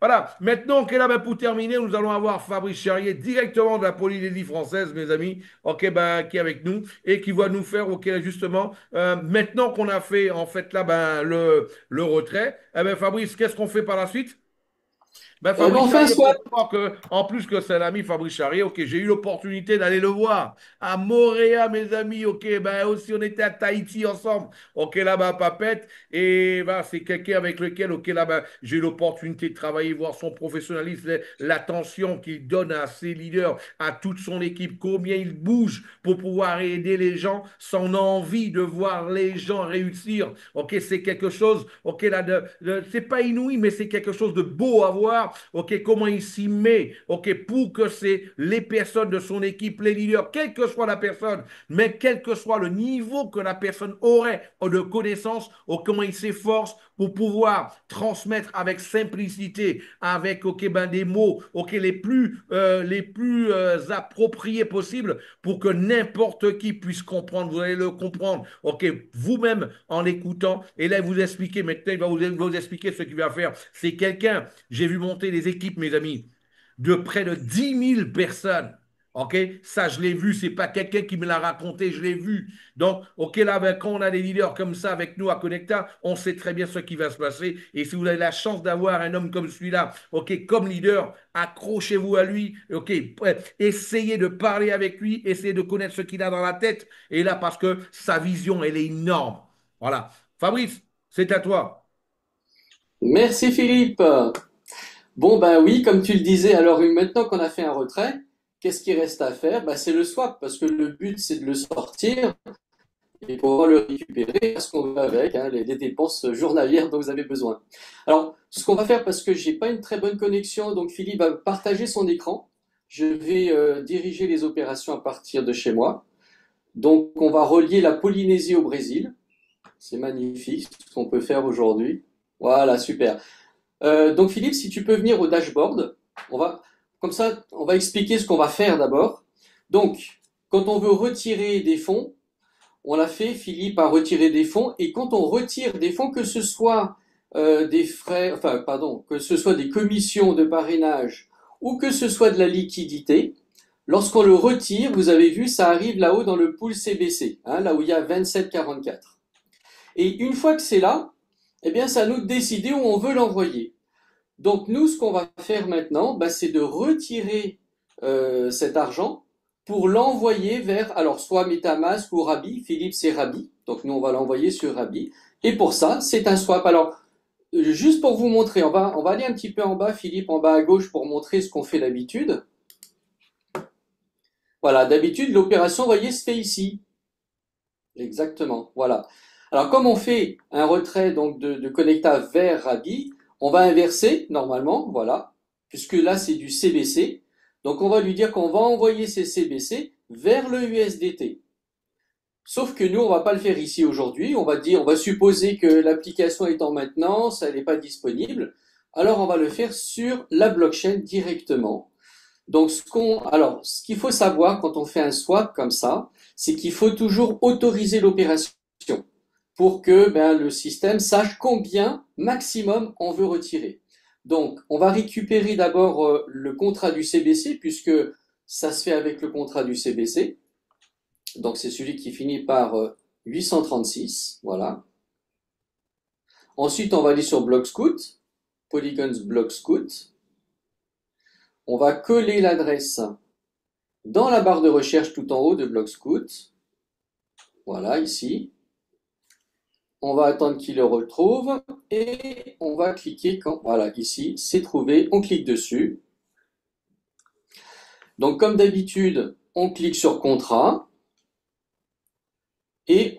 Voilà, maintenant, ok, là, ben, pour terminer, nous allons avoir Fabrice Charrier directement de la Polynésie française, mes amis, ok, ben, qui est avec nous et qui va nous faire, ok, justement, maintenant qu'on a fait, en fait, là, ben, le retrait, eh ben, Fabrice, qu'est-ce qu'on fait par la suite? Ben, Eh ben, Fabrice on fait un Charrier, swap. faut savoir que, en plus que c'est l'ami Fabrice Charrier, ok, j'ai eu l'opportunité d'aller le voir à Montréal, mes amis, ok, ben aussi on était à Tahiti ensemble, ok, là-bas, Papette, et ben, c'est quelqu'un avec lequel, ok, là-bas, j'ai eu l'opportunité de travailler, voir son professionnalisme, l'attention qu'il donne à ses leaders, à toute son équipe, combien il bouge pour pouvoir aider les gens, son envie de voir les gens réussir, ok, c'est quelque chose, ok, là, c'est pas inouï, mais c'est quelque chose de beau à voir, ok, comment il s'y met, ok, pour que c'est les personnes de son équipe, les leaders, quelle que soit la personne, mais quel que soit le niveau que la personne aurait de connaissance, ou comment il s'efforce pour pouvoir transmettre avec simplicité, avec ok, ben, des mots ok, les plus appropriés possibles pour que n'importe qui puisse comprendre. Vous allez le comprendre, ok, vous-même en l'écoutant. Et là, il vous expliquer, maintenant, il va vous expliquer ce qu'il va faire. C'est quelqu'un, j'ai vu monter des équipes, mes amis, de près de 10 000 personnes. OK? Ça, je l'ai vu. C'est pas quelqu'un qui me l'a raconté. Je l'ai vu. Donc, OK, là, ben, quand on a des leaders comme ça avec nous à Connecta, on sait très bien ce qui va se passer. Et si vous avez la chance d'avoir un homme comme celui-là, OK, comme leader, accrochez-vous à lui. OK? Essayez de parler avec lui. Essayez de connaître ce qu'il a dans la tête. Et là, parce que sa vision, elle est énorme. Voilà. Fabrice, c'est à toi. Merci Philippe. Bon, ben oui, comme tu le disais, alors maintenant qu'on a fait un retrait, qu'est-ce qui reste à faire? Ben, c'est le swap, parce que le but, c'est de le sortir et pouvoir le récupérer parce qu'on va avec, hein, les dépenses journalières dont vous avez besoin. Alors, ce qu'on va faire, parce que j'ai pas une très bonne connexion, donc Philippe va partager son écran. Je vais diriger les opérations à partir de chez moi. Donc, on va relier la Polynésie au Brésil. C'est magnifique ce qu'on peut faire aujourd'hui. Voilà, super. Donc Philippe, si tu peux venir au dashboard, on va, comme ça, on va expliquer ce qu'on va faire d'abord. Donc, quand on veut retirer des fonds, on l'a fait, Philippe a retiré des fonds, et quand on retire des fonds, que ce soit des frais, enfin, pardon, que ce soit des commissions de parrainage ou que ce soit de la liquidité, lorsqu'on le retire, vous avez vu, ça arrive là-haut dans le pool CBC, hein, là où il y a 27,44. Et une fois que c'est là, eh bien, c'est à nous de décider où on veut l'envoyer. Donc nous, ce qu'on va faire maintenant, bah, c'est de retirer cet argent pour l'envoyer vers, alors soit MetaMask ou Rabi. Philippe, c'est Rabi. Donc nous, on va l'envoyer sur Rabi. Et pour ça, c'est un swap. Alors, juste pour vous montrer, on va aller un petit peu en bas, Philippe, en bas à gauche, pour montrer ce qu'on fait d'habitude. Voilà, d'habitude, l'opération, vous voyez, se fait ici. Exactement, voilà. Alors, comme on fait un retrait donc de Connecta vers Rabi, on va inverser normalement, voilà, puisque là c'est du CBC. Donc, on va lui dire qu'on va envoyer ces CBC vers le USDT. Sauf que nous, on va pas le faire ici aujourd'hui. On va dire, on va supposer que l'application est en maintenance, elle n'est pas disponible. Alors, on va le faire sur la blockchain directement. Donc, ce qu'il faut savoir quand on fait un swap comme ça, c'est qu'il faut toujours autoriser l'opération pour que le système sache combien maximum on veut retirer. Donc, on va récupérer d'abord le contrat du CBC puisque ça se fait avec le contrat du CBC. Donc, c'est celui qui finit par 836. Voilà. Ensuite, on va aller sur Blockscout, Polygons Blockscout. On va coller l'adresse dans la barre de recherche tout en haut de Blockscout. Voilà, ici. On va attendre qu'il le retrouve et on va cliquer quand, voilà, ici, c'est trouvé, on clique dessus. Donc, comme d'habitude, on clique sur contrat et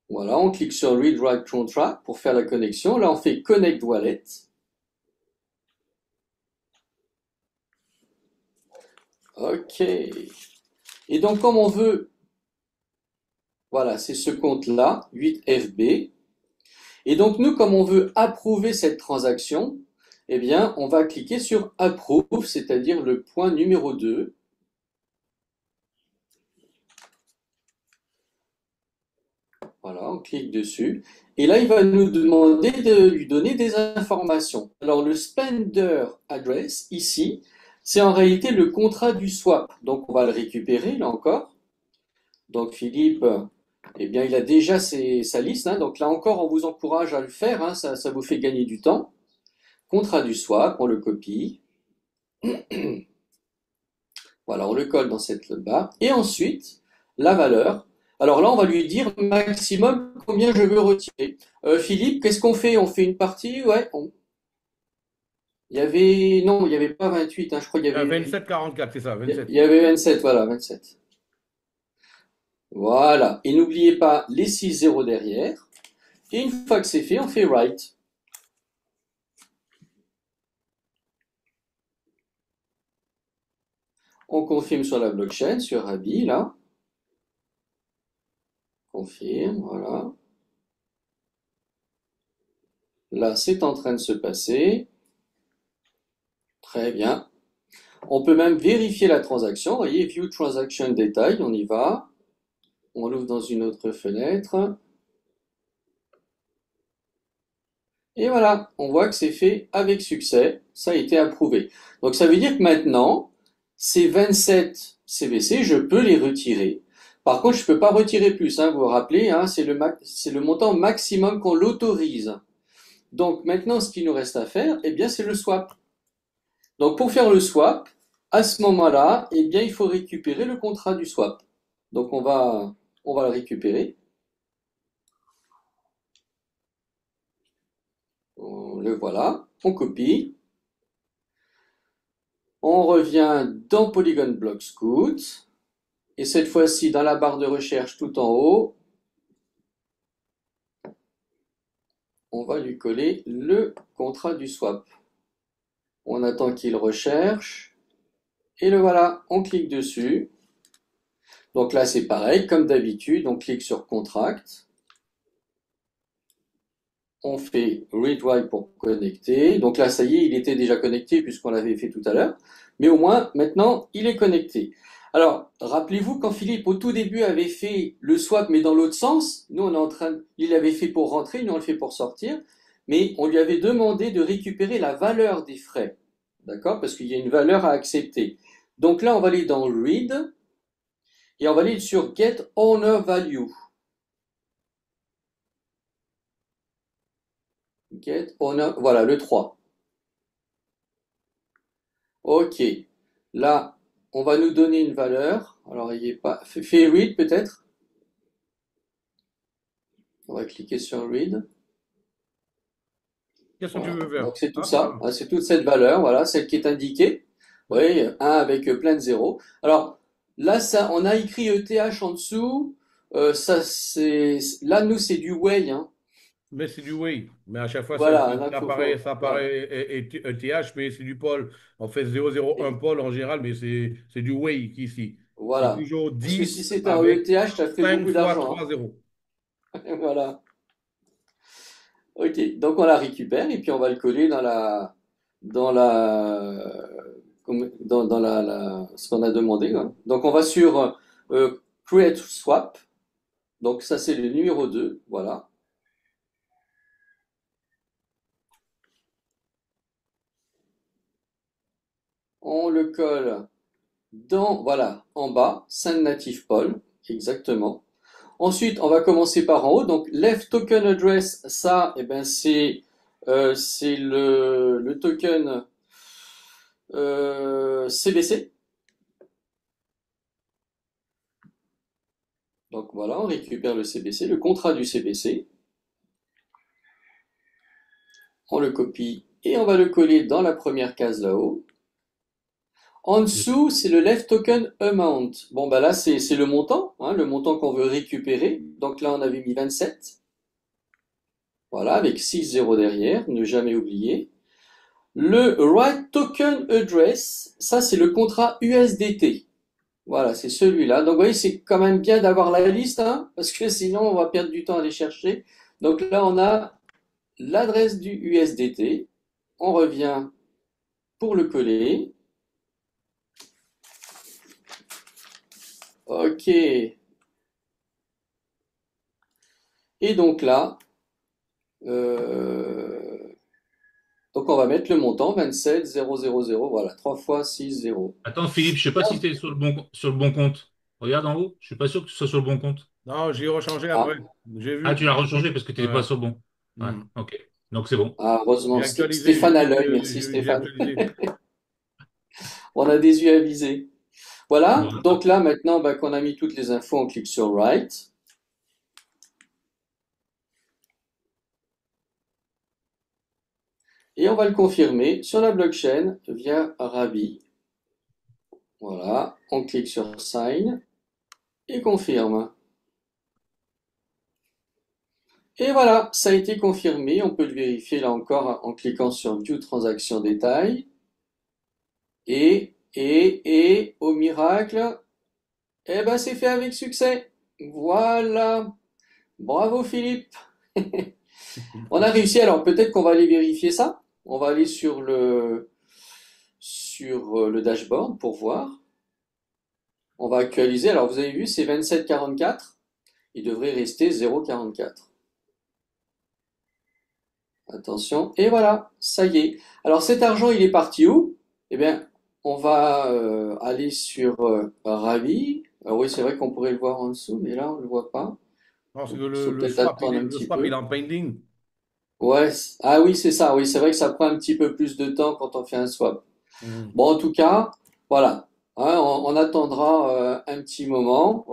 voilà, on clique sur Read Write Contract pour faire la connexion. Là, on fait Connect Wallet. OK. Et donc, comme on veut, voilà, c'est ce compte-là, 8FB. Et donc, nous, comme on veut approuver cette transaction, eh bien, on va cliquer sur Approve, c'est-à-dire le point numéro 2. Voilà, on clique dessus. Et là, il va nous demander de lui donner des informations. Alors, le spender address, ici, c'est en réalité le contrat du swap. Donc, on va le récupérer, là encore. Donc, Philippe, eh bien, il a déjà sa liste, hein. Donc, là encore, on vous encourage à le faire, hein. Ça vous fait gagner du temps. Contrat du swap, on le copie. Voilà, on le colle dans cette barre. Et ensuite, la valeur. Alors là, on va lui dire maximum combien je veux retirer. Philippe, qu'est-ce qu'on fait? On fait une partie? Ouais. Il y avait. Non, il n'y avait pas 28, hein, je crois qu'il y avait. 27-44, c'est ça, Il 27. y avait 27, voilà, 27. Voilà. Et n'oubliez pas les 6 zéros derrière. Et une fois que c'est fait, on fait write. On confirme sur la blockchain, sur Abi, là. Confirme, voilà. Là, c'est en train de se passer. Très bien. On peut même vérifier la transaction. Vous voyez, View Transaction Detail, on y va. On l'ouvre dans une autre fenêtre. Et voilà, on voit que c'est fait avec succès. Ça a été approuvé. Donc ça veut dire que maintenant, ces 27 CBC, je peux les retirer. Par contre, je ne peux pas retirer plus, hein, vous vous rappelez, hein, c'est le montant maximum qu'on l'autorise. Donc maintenant, ce qu'il nous reste à faire, eh bien, c'est le swap. Donc pour faire le swap, à ce moment-là, eh bien, il faut récupérer le contrat du swap. Donc on va le récupérer. Le voilà, on copie. On revient dans Polygon Block Scout. Et cette fois-ci, dans la barre de recherche tout en haut, on va lui coller le contrat du swap. On attend qu'il recherche. Et le voilà, on clique dessus. Donc là, c'est pareil, comme d'habitude, on clique sur Contract. On fait Read Write pour connecter. Donc là, ça y est, il était déjà connecté puisqu'on l'avait fait tout à l'heure. Mais au moins, maintenant, il est connecté. Alors, rappelez-vous quand Philippe, au tout début, avait fait le swap, mais dans l'autre sens, nous, on est en train, il l'avait fait pour rentrer, nous, on le fait pour sortir, mais on lui avait demandé de récupérer la valeur des frais. D'accord? Parce qu'il y a une valeur à accepter. Donc là, on va aller dans Read, et on va aller sur Get Owner Value. Get Owner, voilà, le 3. Ok. Là, on va nous donner une valeur. Alors, il n'est pas. Fait read peut-être. On va cliquer sur read. Qu'est-ce que tu Voilà. veux faire? Donc, c'est tout Ah, ça. voilà. Ah, c'est toute cette valeur. Voilà, celle qui est indiquée. Vous voyez, 1 avec plein de zéros. Alors, là, ça, on a écrit ETH en dessous. Ça, là, nous, c'est du way, hein. Mais c'est du oui. Mais à chaque fois, Voilà. Là, ça voilà. paraît ETH, mais c'est du pôle. On fait 001 Et pôle en général, mais c'est du way ici. C'est voilà. toujours Parce que si 10 c'était en avec ETH, ça ferait 5 beaucoup fois d'argent, 3 zéros. hein. Voilà. Ok, donc on la récupère et puis on va le coller dans la, dans ce qu'on a demandé, hein. Donc on va sur Create Swap. Donc ça c'est le numéro 2, voilà. On le colle voilà, en bas, Send Native Poll, exactement. Ensuite, on va commencer par en haut. Donc Left Token Address, ça, eh ben, c'est le token CBC. Donc voilà, on récupère le CBC, le contrat du CBC, on le copie et on va le coller dans la première case là-haut. En dessous, c'est le left token amount. Bon, bah là, c'est le montant, hein, le montant qu'on veut récupérer. Donc là, on avait mis 27. Voilà, avec 6 zéros derrière, ne jamais oublier. Le right token address, ça, c'est le contrat USDT. Voilà, c'est celui-là. Donc, vous voyez, c'est quand même bien d'avoir la liste, hein, parce que sinon, on va perdre du temps à les chercher. Donc là, on a l'adresse du USDT. On revient pour le coller. OK. Et donc là, Euh, donc on va mettre le montant 27 000, voilà, 3 fois 6 0. Attends, Philippe, je sais pas si tu es sur le bon compte. Regarde en haut, je suis pas sûr que tu sois sur le bon compte. Non, j'ai rechangé Ah, après. J'ai Ah, vu. tu l'as rechangé parce que tu n'étais pas Ouais. sur le bon. Ouais, Hmm. ok. Donc c'est bon. ah, heureusement, J'ai actualisé, Stéphane à l'œil, merci j'ai Stéphane. actualisé. On a des yeux avisés. Voilà, Voilà. donc là maintenant bah, qu'on a mis toutes les infos, on clique sur Write et on va le confirmer sur la blockchain via Rabi. Voilà, on clique sur Sign et confirme. Et voilà, ça a été confirmé. On peut le vérifier là encore en cliquant sur View Transaction Détail. Et, au miracle, eh ben c'est fait avec succès. Voilà. Bravo Philippe. On a réussi. Alors peut-être qu'on va aller vérifier ça. On va aller sur le dashboard pour voir. On va actualiser. Alors vous avez vu, c'est 27,44. Il devrait rester 0,44. Attention. Et voilà, ça y est. Alors cet argent, il est parti où? Eh bien, on va aller sur Ravi. Alors oui, c'est vrai qu'on pourrait le voir en dessous, mais là, on ne le voit pas. Non, c'est que Donc, il faut peut-être attendre un le petit swap, il est peu. en pending. Ouais. Ah oui, c'est ça. Oui, c'est vrai que ça prend un petit peu plus de temps quand on fait un swap. Hmm. Bon, en tout cas, voilà. Hein, on attendra un petit moment.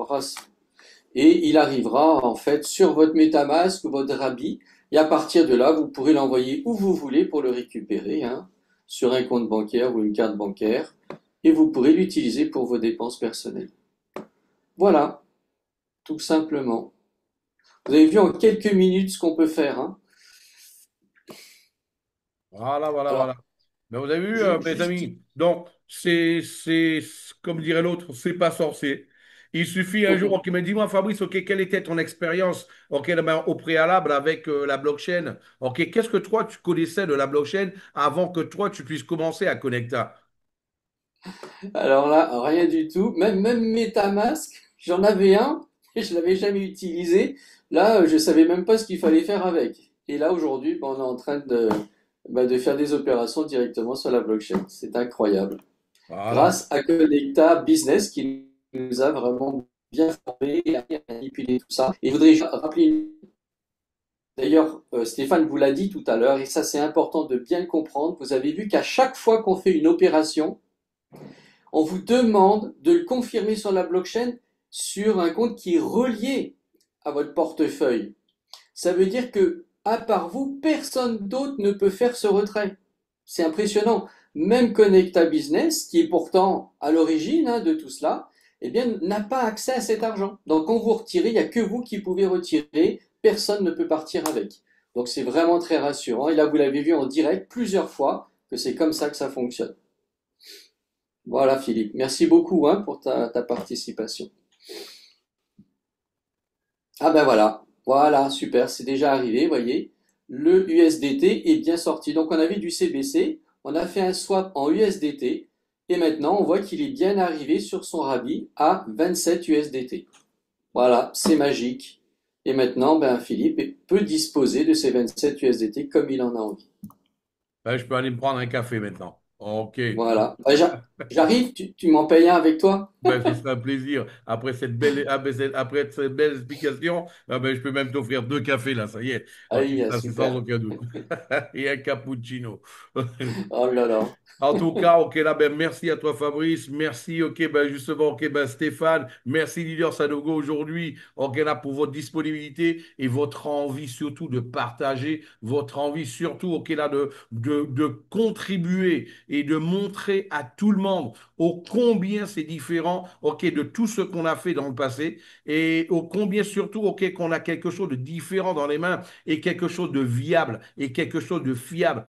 Et il arrivera en fait sur votre MetaMask ou votre Rabi. Et à partir de là, vous pourrez l'envoyer où vous voulez pour le récupérer, hein, sur un compte bancaire ou une carte bancaire. Et vous pourrez l'utiliser pour vos dépenses personnelles. Voilà, tout simplement. Vous avez vu en quelques minutes ce qu'on peut faire, hein. Voilà, voilà, Alors, voilà. Mais vous avez vu, mes juste. amis, donc, comme dirait l'autre, c'est pas sorcier. Il suffit un jour, ok, mais dis-moi, Fabrice, ok, quelle était ton expérience, ok, ben, au préalable avec la blockchain? Ok, qu'est-ce que toi, tu connaissais de la blockchain avant que toi, tu puisses commencer à connecter? Alors là, rien du tout. Même MetaMask, j'en avais un et je l'avais jamais utilisé. Là, je savais même pas ce qu'il fallait faire avec. Et là, aujourd'hui, on est en train de faire des opérations directement sur la blockchain. C'est incroyable. Voilà. Grâce à Connecta Business qui nous a vraiment bien formés et a manipulé tout ça. Et je voudrais rappeler, d'ailleurs, Stéphane vous l'a dit tout à l'heure, et ça c'est important de bien le comprendre. Vous avez vu qu'à chaque fois qu'on fait une opération, on vous demande de le confirmer sur la blockchain sur un compte qui est relié à votre portefeuille. Ça veut dire que, à part vous, personne d'autre ne peut faire ce retrait. C'est impressionnant. Même Connecta Business, qui est pourtant à l'origine hein, de tout cela, eh bien, n'a pas accès à cet argent. Donc, quand vous retirez, il n'y a que vous qui pouvez retirer. Personne ne peut partir avec. Donc, c'est vraiment très rassurant. Et là, vous l'avez vu en direct plusieurs fois que c'est comme ça que ça fonctionne. Voilà, Philippe. Merci beaucoup hein, pour ta participation. Ah ben voilà. Voilà, super. C'est déjà arrivé, voyez. Le USDT est bien sorti. Donc, on avait du CBC. On a fait un swap en USDT. Et maintenant, on voit qu'il est bien arrivé sur son Rabi à 27 USDT. Voilà, c'est magique. Et maintenant, ben, Philippe peut disposer de ces 27 USDT comme il en a envie. Ben, je peux aller me prendre un café maintenant. Ok. Voilà. Ben, j'arrive, tu m'en payes un avec toi? Ben, ce sera un plaisir. Après cette belle explication, je peux même t'offrir deux cafés là, ça y est. Ok, Aïe, ça c'est sans super. aucun doute. Et un cappuccino. Oh là là. En tout cas, ok, là, ben, merci à toi, Fabrice. Merci, ok, ben, justement, ok, ben, Stéphane. Merci, Lider Sanogo, aujourd'hui, ok, là, pour votre disponibilité et votre envie, surtout, de partager, votre envie, surtout, ok, là, de contribuer et de montrer à tout le monde ô combien c'est différent, ok, de tout ce qu'on a fait dans le passé et ô combien, surtout, ok, qu'on a quelque chose de différent dans les mains et quelque chose de viable et quelque chose de fiable